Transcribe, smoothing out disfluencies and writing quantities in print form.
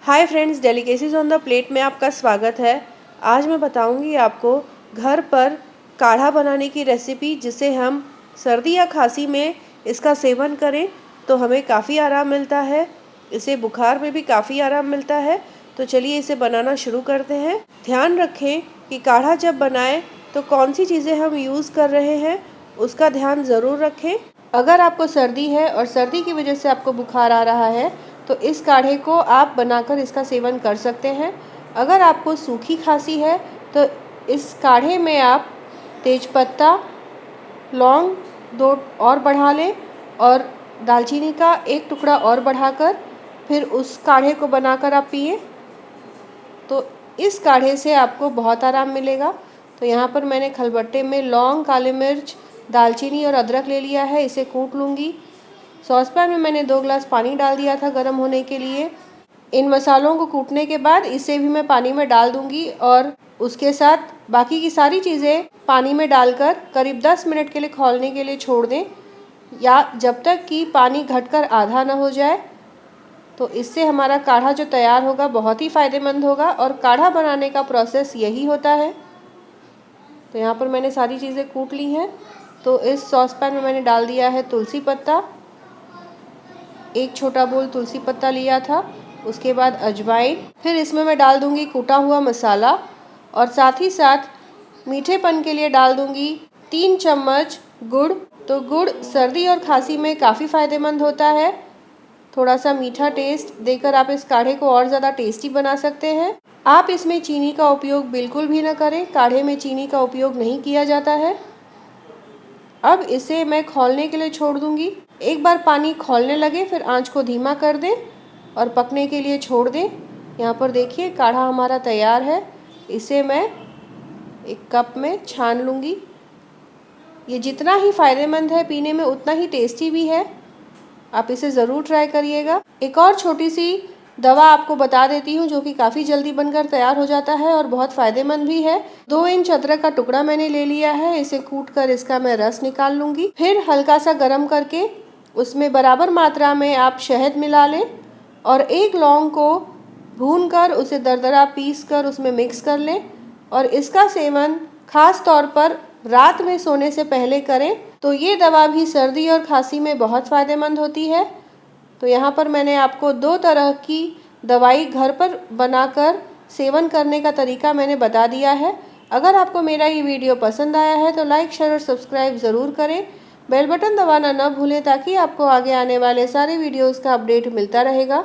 Hi friends, delicacies on the plate में आपका स्वागत है। आज मैं बताऊंगी आपको घर पर काढ़ा बनाने की रेसिपी, जिसे हम सर्दी या खांसी में इसका सेवन करें तो हमें काफ़ी आराम मिलता है। इसे बुखार में भी काफ़ी आराम मिलता है। तो चलिए इसे बनाना शुरू करते हैं। ध्यान रखें कि काढ़ा जब बनाएं तो कौन सी चीज़ें हम यूज़ कर रहे हैं उसका ध्यान ज़रूर रखें। अगर आपको सर्दी है और सर्दी की वजह से आपको बुखार आ रहा है तो इस काढ़े को आप बनाकर इसका सेवन कर सकते हैं। अगर आपको सूखी खांसी है तो इस काढ़े में आप तेज़पत्ता, लौंग 2 और बढ़ा लें और दालचीनी का 1 टुकड़ा और बढ़ाकर फिर उस काढ़े को बनाकर आप पिए तो इस काढ़े से आपको बहुत आराम मिलेगा। तो यहाँ पर मैंने खलबट्टे में लौंग, काली मिर्च, दालचीनी और अदरक ले लिया है। इसे कूट लूँगी। सॉसपैन में मैंने 2 ग्लास पानी डाल दिया था गर्म होने के लिए। इन मसालों को कूटने के बाद इसे भी मैं पानी में डाल दूंगी और उसके साथ बाकी की सारी चीज़ें पानी में डालकर करीब 10 मिनट के लिए खौलने के लिए छोड़ दें, या जब तक कि पानी घटकर आधा ना हो जाए। तो इससे हमारा काढ़ा जो तैयार होगा बहुत ही फ़ायदेमंद होगा। और काढ़ा बनाने का प्रोसेस यही होता है। तो यहाँ पर मैंने सारी चीज़ें कूट ली हैं। तो इस सॉसपैन में मैंने डाल दिया है तुलसी पत्ता, 1 छोटा बोल तुलसी पत्ता लिया था। उसके बाद अजवाइन, फिर इसमें मैं डाल दूंगी कूटा हुआ मसाला और साथ ही साथ मीठेपन के लिए डाल दूंगी 3 चम्मच गुड़। तो गुड़ सर्दी और खांसी में काफ़ी फ़ायदेमंद होता है। थोड़ा सा मीठा टेस्ट देकर आप इस काढ़े को और ज़्यादा टेस्टी बना सकते हैं। आप इसमें चीनी का उपयोग बिल्कुल भी ना करें। काढ़े में चीनी का उपयोग नहीं किया जाता है। अब इसे मैं खौलने के लिए छोड़ दूंगी। एक बार पानी खौलने लगे फिर आंच को धीमा कर दें और पकने के लिए छोड़ दें। यहाँ पर देखिए काढ़ा हमारा तैयार है। इसे मैं एक कप में छान लूँगी। ये जितना ही फ़ायदेमंद है पीने में उतना ही टेस्टी भी है। आप इसे ज़रूर ट्राई करिएगा। एक और छोटी सी दवा आपको बता देती हूँ जो कि काफ़ी जल्दी बनकर तैयार हो जाता है और बहुत फ़ायदेमंद भी है। 2 इंच अदरक का टुकड़ा मैंने ले लिया है। इसे कूट कर इसका मैं रस निकाल लूँगी। फिर हल्का सा गर्म करके उसमें बराबर मात्रा में आप शहद मिला लें और 1 लौंग को भून कर उसे दरदरा पीस कर उसमें मिक्स कर लें। और इसका सेवन खास तौर पर रात में सोने से पहले करें। तो ये दवा भी सर्दी और खांसी में बहुत फ़ायदेमंद होती है। तो यहाँ पर मैंने आपको 2 तरह की दवाई घर पर बनाकर सेवन करने का तरीका मैंने बता दिया है। अगर आपको मेरा ये वीडियो पसंद आया है तो लाइक, शेयर और सब्सक्राइब ज़रूर करें। बेल बटन दबाना न भूलें ताकि आपको आगे आने वाले सारे वीडियोज़ का अपडेट मिलता रहेगा।